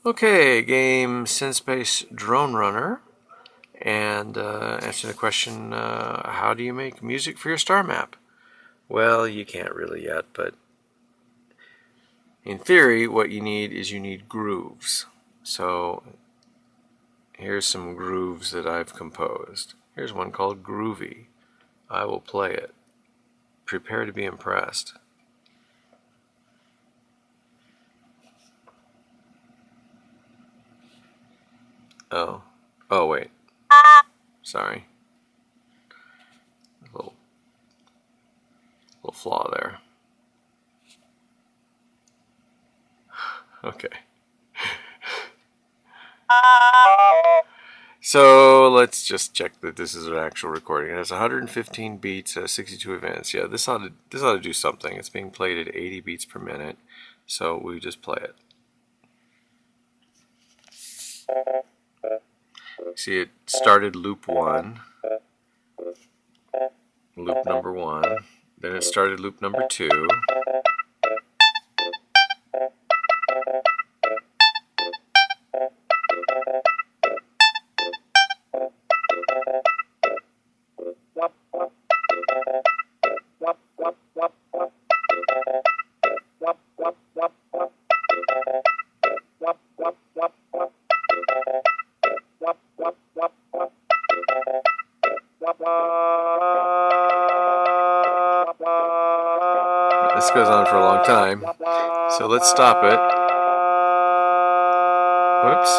Okay, game synSpace Drone Runner, and answering the question, how do you make music for your star map? Well, you can't really yet, but in theory, what you need grooves. So here's some grooves that I've composed. Here's one called Groovy. I will play it. Prepare to be impressed. Oh wait. Sorry. A little flaw there. Okay. So let's just check that this is an actual recording. It has 115 beats, 62 events. Yeah, this ought to do something. It's being played at 80 beats per minute, so we just play it. See, it started loop 1, loop number 1, then it started loop number 2. This goes on for a long time, so let's stop it. Whoops.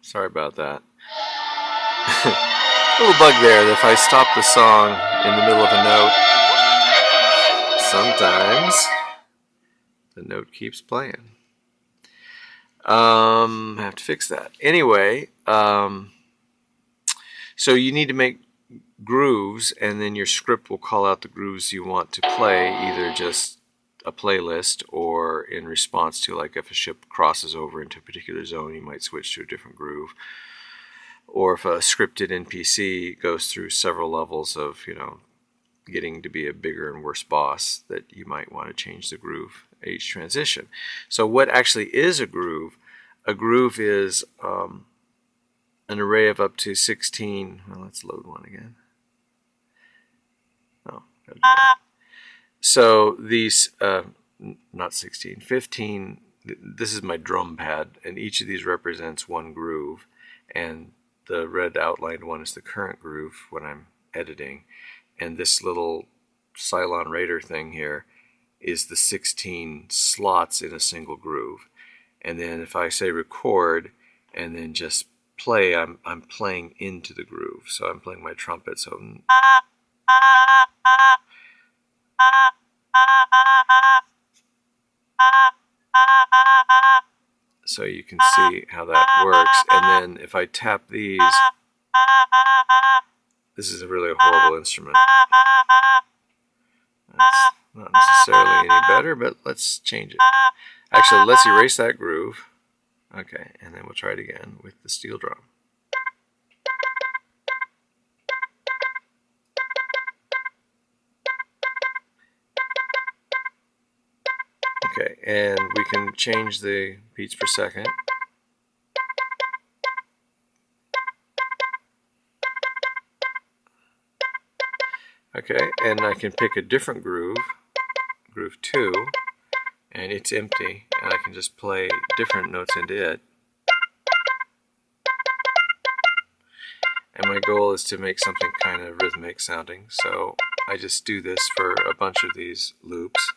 Sorry about that. A little bug there that if I stop the song in the middle of a note, sometimes the note keeps playing. I have to fix that. Anyway, so you need to make grooves, and then your script will call out the grooves you want to play, either just a playlist or in response to, like, if a ship crosses over into a particular zone, you might switch to a different groove. Or if a scripted NPC goes through several levels of, getting to be a bigger and worse boss, that you might want to change the groove at each transition. So what actually is a groove? A groove is an array of up to 16. Well, let's load one again. Oh, so these, not 16, 15, this is my drum pad, and each of these represents one groove, and the red outlined one is the current groove when I'm editing, and this little Cylon Raider thing here is the 16 slots in a single groove. And then if I say record and then just play, I'm playing into the groove. So I'm playing my trumpet. So you can see how that works. And then if I tap these, this is a really horrible instrument. That's not necessarily any better, but let's change it. Actually, let's erase that groove. Okay, and then we'll try it again with the steel drum. Okay, and we can change the beats per second. Okay, and I can pick a different groove, groove 2, and it's empty, and I can just play different notes into it. And my goal is to make something kind of rhythmic sounding, so I just do this for a bunch of these loops.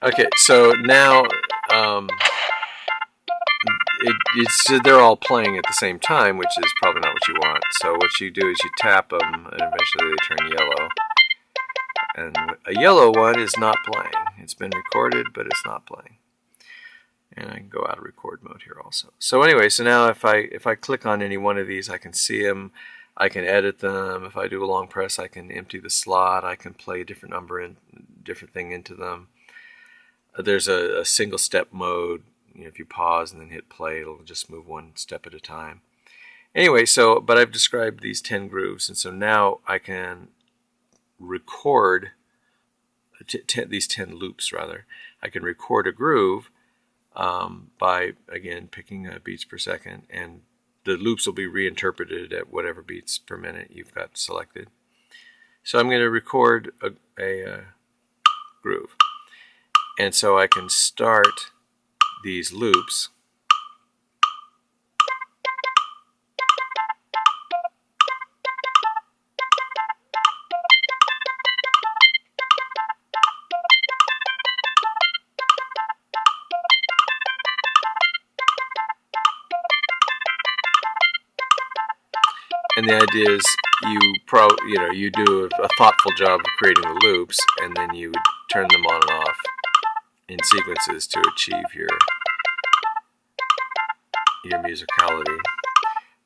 Okay, so now they're all playing at the same time, which is probably not what you want. So what you do is you tap them, and eventually they turn yellow. And a yellow one is not playing. It's been recorded, but it's not playing. And I can go out of record mode here also. So anyway, so now if I click on any one of these, I can see them. I can edit them. If I do a long press, I can empty the slot. I can play a different number and different thing into them. There's a single step mode. If you pause and then hit play, it'll just move one step at a time. Anyway, but I've described these 10 grooves, and so now I can record these 10 loops, rather. I can record a groove by, again, picking beats per second, and the loops will be reinterpreted at whatever beats per minute you've got selected. So I'm going to record a groove. And so I can start these loops. And the idea is you do a thoughtful job of creating the loops, and then you turn them on and off in sequences to achieve your musicality.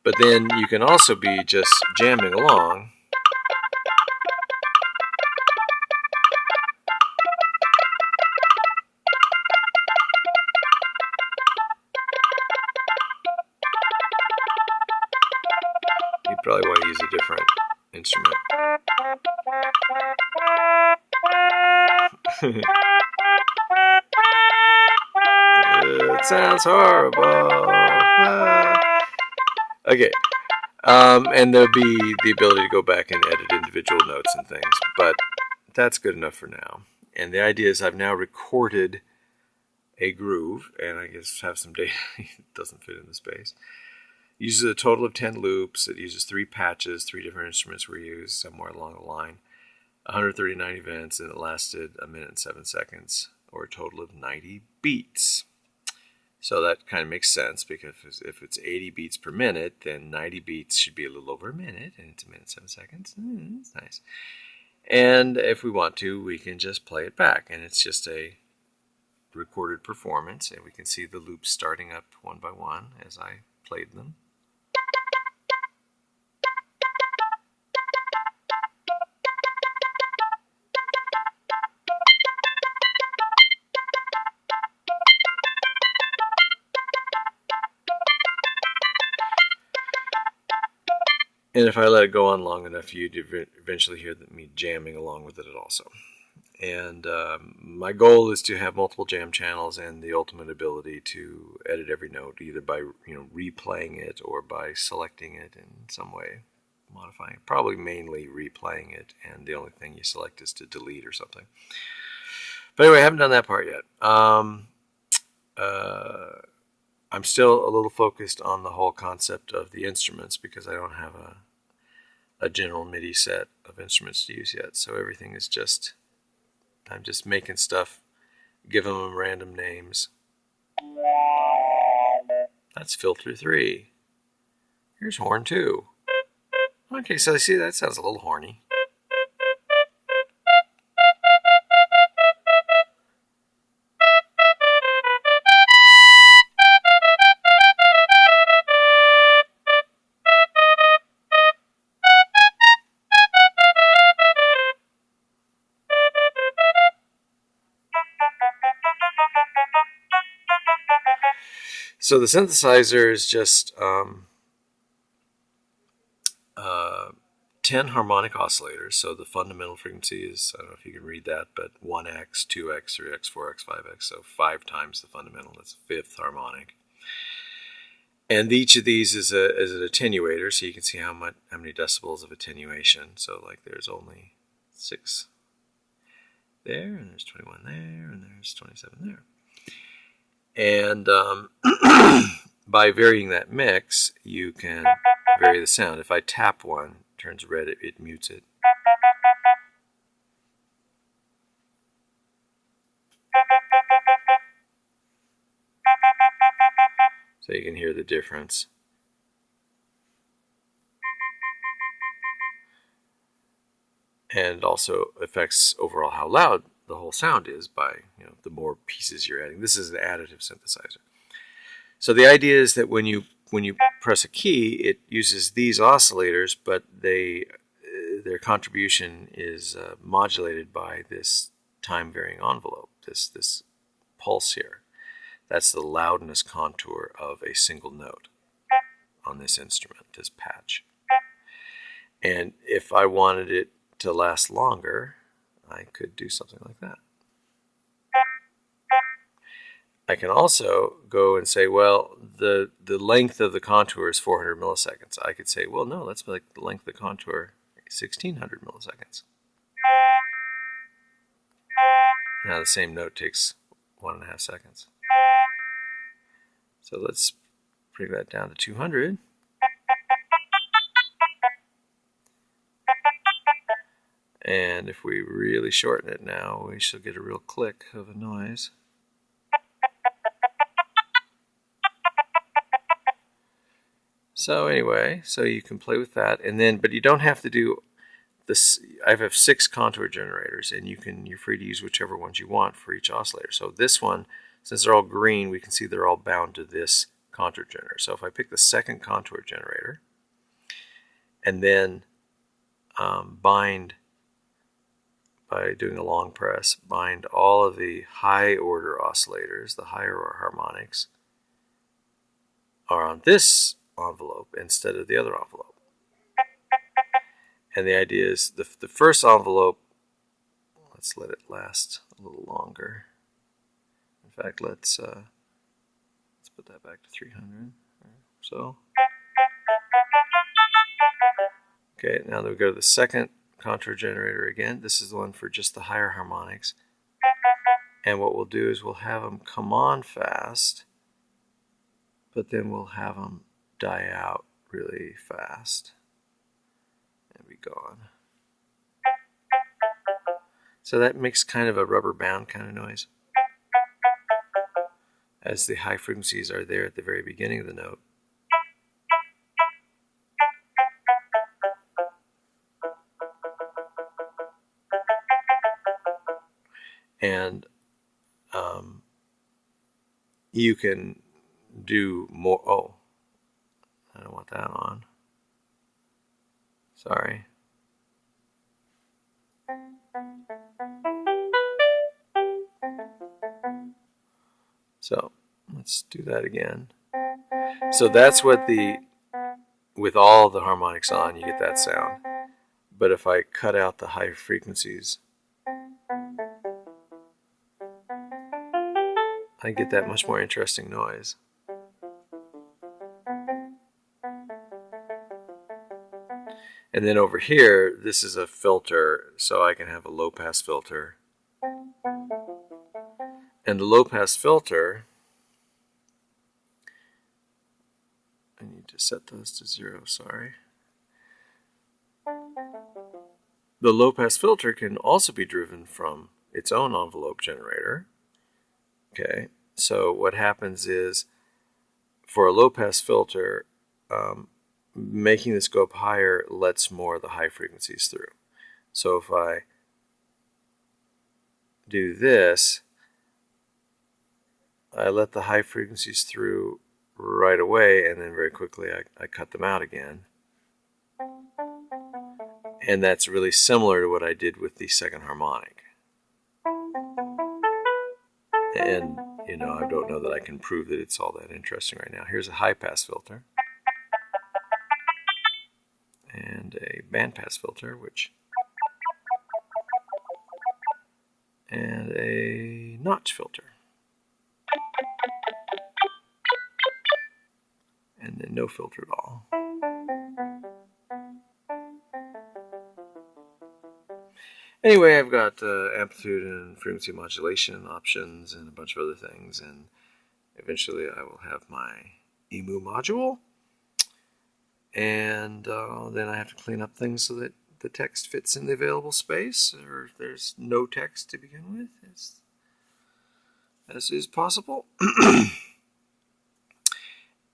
But then you can also be just jamming along. You probably want to use a different instrument. It sounds horrible. Okay. And there'll be the ability to go back and edit individual notes and things, but that's good enough for now. And the idea is I've now recorded a groove, and I guess have some data. It doesn't fit in the space. It uses a total of 10 loops. It uses 3 patches, 3 different instruments were used somewhere along the line. 139 events, and it lasted 1 minute and 7 seconds, or a total of 90 beats. So that kind of makes sense, because if it's 80 beats per minute, then 90 beats should be a little over a minute, and it's 1 minute and 7 seconds. That's nice. And if we want to, we can just play it back, and it's just a recorded performance, and we can see the loops starting up one by one as I played them. And if I let it go on long enough, you'd eventually hear me jamming along with it also. And my goal is to have multiple jam channels and the ultimate ability to edit every note, either by replaying it or by selecting it in some way, modifying it. Probably mainly replaying it, and the only thing you select is to delete or something. But anyway, I haven't done that part yet. I'm still a little focused on the whole concept of the instruments, because I don't have a general MIDI set of instruments to use yet. So everything is I'm just making stuff, giving them random names. That's filter 3. Here's horn 2. Okay, so I see that sounds a little horny. So the synthesizer is just 10 harmonic oscillators. So the fundamental frequency is, I don't know if you can read that, but 1x, 2x, 3x, 4x, 5x. So 5 times the fundamental. That's a 5th harmonic. And each of these is an attenuator, so you can see how many decibels of attenuation. So like there's only 6 there, and there's 21 there, and there's 27 there. And by varying that mix, you can vary the sound. If I tap one, it turns red, it mutes it. So you can hear the difference. and also affects overall how loud the whole sound is by, the more pieces you're adding. This is an additive synthesizer. So the idea is that when you press a key, it uses these oscillators, but their contribution is modulated by this time varying envelope, this pulse here. That's the loudness contour of a single note on this instrument, this patch. And if I wanted it to last longer, I could do something like that. I can also go and say, well, the length of the contour is 400 milliseconds. I could say, well, no, let's make the length of the contour 1600 milliseconds. Now the same note takes 1.5 seconds. So let's bring that down to 200. And if we really shorten it now, we shall get a real click of a noise. So anyway, so you can play with that, and then, but you don't have to do this. I have 6 contour generators, and you're free to use whichever ones you want for each oscillator. So this one, since they're all green, we can see they're all bound to this contour generator. So if I pick the second contour generator, and then bind, by doing a long press, bind all of the high order oscillators, the higher order harmonics, are on this envelope instead of the other envelope. And the idea is the first envelope, let's let it last a little longer. In fact, let's put that back to 300 or so. Okay, now that we go to the second contour generator again, this is the one for just the higher harmonics. And what we'll do is we'll have them come on fast, but then we'll have them die out really fast and be gone. So that makes kind of a rubber band kind of noise, as the high frequencies are there at the very beginning of the note. And you can do more. Oh, I don't want that on. Sorry. So let's do that again. So that's what with all the harmonics on, you get that sound. But if I cut out the high frequencies, I get that much more interesting noise. And then over here, this is a filter, so I can have a low-pass filter. And the low-pass filter, I need to set those to 0, sorry. The low-pass filter can also be driven from its own envelope generator. Okay, so what happens is, for a low-pass filter, making this go up higher lets more of the high frequencies through. So if I do this, I let the high frequencies through right away, and then very quickly I cut them out again. And that's really similar to what I did with the second harmonic. And, I don't know that I can prove that it's all that interesting right now. Here's a high-pass filter. And a bandpass filter, and a notch filter. And then no filter at all. Anyway, I've got amplitude and frequency modulation options and a bunch of other things, and eventually I will have my EMU module, and then I have to clean up things so that the text fits in the available space, or if there's no text to begin with, as is possible.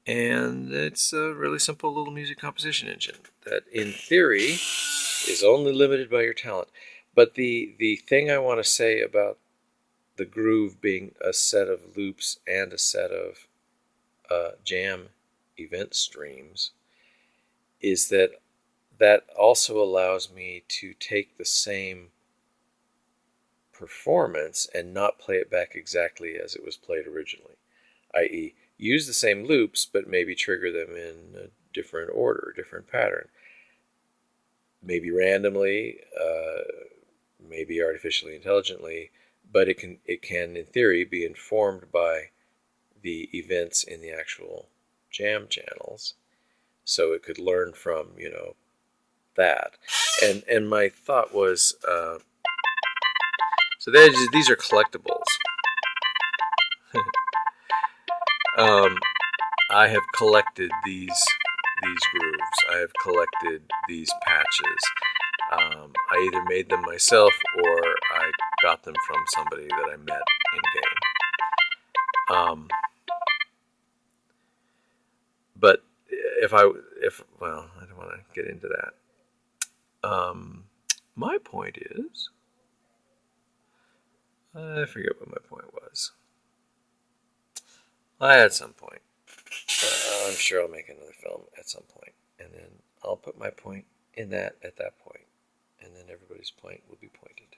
And it's a really simple little music composition engine that, in theory, is only limited by your talent. But the thing I want to say about the groove being a set of loops and a set of jam event streams is that that also allows me to take the same performance and not play it back exactly as it was played originally, i.e., use the same loops but maybe trigger them in a different order, different pattern, maybe randomly, maybe artificially intelligently, but it can in theory be informed by the events in the actual jam channels, so it could learn from that. And my thought was, so these are collectibles. um, I have collected these grooves. I have collected these patches. I either made them myself or I got them from somebody that I met in game. But if well, I don't want to get into that. My point is, I forget what my point was. I had some point. I'm sure I'll make another film at some point, and then I'll put my point in that at that point, and then everybody's point will be pointed.